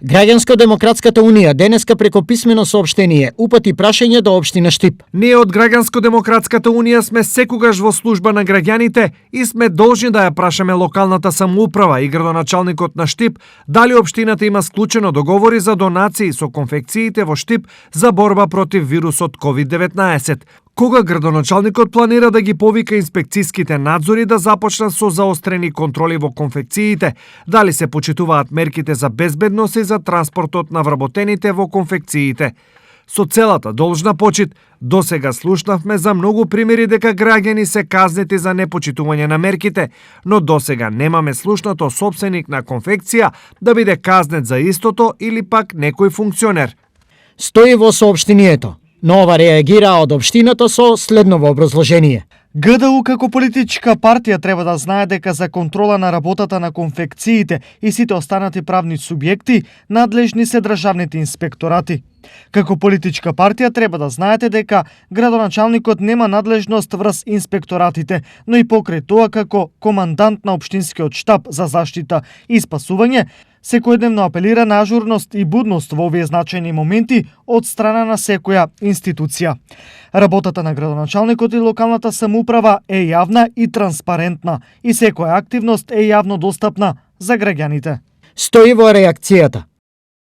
Граѓанско-демократската унија денеска преку писмено соопштение упати прашање до општина Штип. Ние од Граѓанско-демократската унија сме секогаш во служба на граѓаните и сме должни да ја прашаме локалната самоуправа и градоначалникот на Штип дали општината има склучено договори за донации со конфекциите во Штип за борба против вирусот COVID-19. Кога градоначалникот планира да ги повика инспекцијските надзори да започнат со заострени контроли во конфекциите, дали се почитуваат мерките за безбедност и за транспортот на вработените во конфекциите. Со целата должна почит, досега слушнавме за многу примери дека граѓани се казнети за непочитување на мерките, но досега немаме слушнато сопственик на конфекција да биде казнет за истото или пак некој функционер. Стои во соопштението, но ова реагира од општината со следново образложение. ГДУ како политичка партија треба да знае дека за контрола на работата на конфекциите и сите останати правни субјекти надлежни се државните инспекторати. Како политичка партија треба да знаете дека градоначалникот нема надлежност врз инспекторатите, но и покрај тоа како командант на општинскиот штаб за заштита и спасување, секојдневно апелира на ажурност и будност во овие значајни моменти од страна на секоја институција. Работата на градоначалникот и локалната самоуправа е јавна и транспарентна и секоја активност е јавно достапна за граѓаните. Стои во реакцијата.